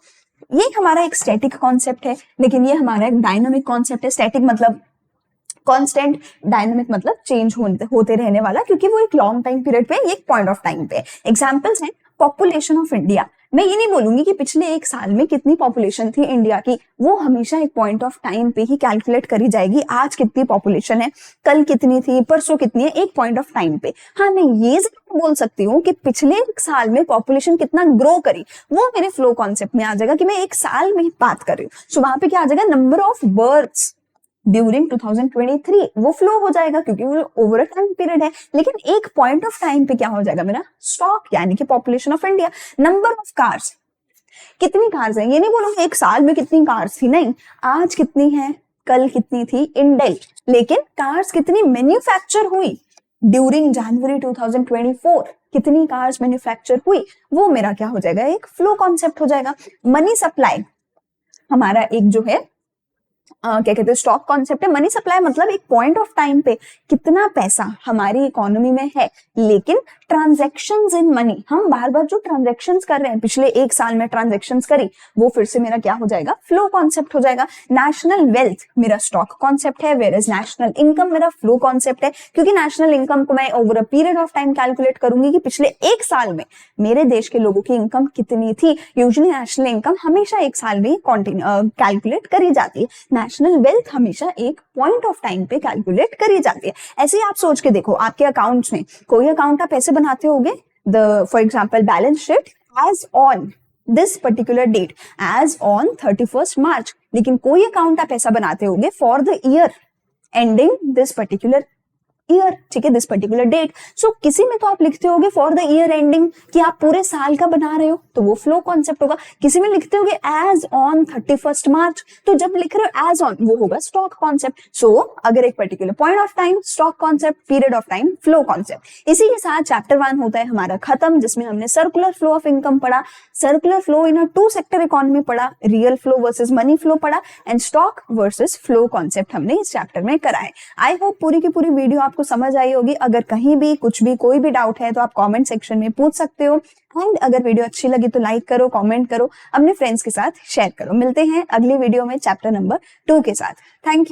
ये हमारा एक स्टैटिक कॉन्सेप्ट है, लेकिन ये हमारा एक डायनामिक कॉन्सेप्ट है। स्टैटिक मतलब कांस्टेंट, डायनामिक मतलब चेंज होते रहने वाला, क्योंकि वो एक लॉन्ग टाइम पीरियड पे, एक पॉइंट ऑफ टाइम पे। एग्जांपल्स हैं पॉपुलेशन ऑफ इंडिया। मैं ये नहीं बोलूंगी कि पिछले 1 साल में कितनी पॉपुलेशन थी इंडिया की, वो हमेशा एक पॉइंट ऑफ टाइम पे ही कैलकुलेट करी जाएगी। आज कितनी पॉपुलेशन है, कल कितनी थी, परसों कितनी है, एक पॉइंट ऑफ टाइम पे। हाँ मैं ये जरूर बोल सकती हूँ कि पिछले 1 साल में पॉपुलेशन कितना ग्रो करी, वो मेरे फ्लो कॉन्सेप्ट में आ जाएगा कि मैं 1 साल में बात कर रही हूँ। सो वहां पे क्या आ जाएगा? नंबर ऑफ बर्थ्स ड्यूरिंग 2023, वो फ्लो हो जाएगा, क्योंकि वो ओवर अ टाइम पीरियड है। लेकिन एक पॉइंट ऑफ टाइम पे क्या हो जाएगा? मेरा स्टॉक, यानी कि population of India. Number of cars, कितनी कार्स हैं, ये नहीं बोलूंगी 1 साल में कितनी कार्स थी, नहीं, आज कितनी है, कल कितनी थी, इंडेक्स। लेकिन कार्स कितनी मैन्युफैक्चर हुई ड्यूरिंग जनवरी 2024, कितनी कार्स मैन्युफैक्चर हुई, वो मेरा क्या हो जाएगा? एक फ्लो कॉन्सेप्ट हो जाएगा। मनी सप्लाई हमारा एक जो है क्या कहते हैं, स्टॉक कॉन्सेप्ट है। मनी सप्लाई मतलब एक पॉइंट ऑफ टाइम पे कितना पैसा हमारी इकोनॉमी में है, लेकिन ट्रांजैक्शंस इन मनी, हम बार बार जो ट्रांजैक्शंस कर रहे हैं, पिछले 1 साल में ट्रांजैक्शंस करी, वो फिर से मेरा क्या हो जाएगा? फ्लो कॉन्सेप्ट हो जाएगा। नेशनल वेल्थ मेरा स्टॉक कॉन्सेप्ट है, वेयर इज नेशनल इनकम मेरा फ्लो कॉन्सेप्ट है, क्योंकि नेशनल इनकम को मैं over a period of time calculate करूंगी कि पिछले 1 साल में मेरे देश के लोगों की इनकम कितनी थी। यूजुअली नेशनल इनकम हमेशा 1 साल में कैलकुलेट करी जाती है। नेशनल वेल्थ हमेशा एक पॉइंट ऑफ टाइम पे कैलकुलेट करी जाती है। ऐसे ही आप सोच के देखो, आपके अकाउंट्स में कोई अकाउंट आप ऐसे बनाते होगे, for example balance sheet as on this particular date, as on 31st March, लेकिन कोई अकाउंट आप ऐसा बनाते होगे for the year ending this particular year, ठीक है, दिस पर्टिकुलर डेट। सो किसी में तो आप लिखते होगे फॉर द ईयर एंडिंग कि आप पूरे साल का बना रहे हो, तो वो फ्लो कॉन्सेप्ट होगा। किसी में लिखते होगे एज ऑन 31st मार्च, तो जब लिख रहे हो एज ऑन वो होगा स्टॉक कॉन्सेप्ट। सो अगर एक particular point of time stock concept, period of time flow concept. इसी के साथ चैप्टर 1 होता है हमारा खत्म, जिसमें हमने सर्कुलर फ्लो ऑफ इनकम पढ़ा, circular flow in a 2 sector economy पढ़ा, real flow versus money flow पढ़ा, and stock versus flow concept हमने इस चैप्टर में करा है। आई होप पूरी की पूरी वीडियो आपको समझ आई होगी। अगर कहीं भी कुछ भी कोई भी डाउट है तो आप कमेंट सेक्शन में पूछ सकते हो, एंड अगर वीडियो अच्छी लगी तो लाइक करो, कमेंट करो, अपने फ्रेंड्स के साथ शेयर करो। मिलते हैं अगली वीडियो में चैप्टर नंबर 2 के साथ। Thank you.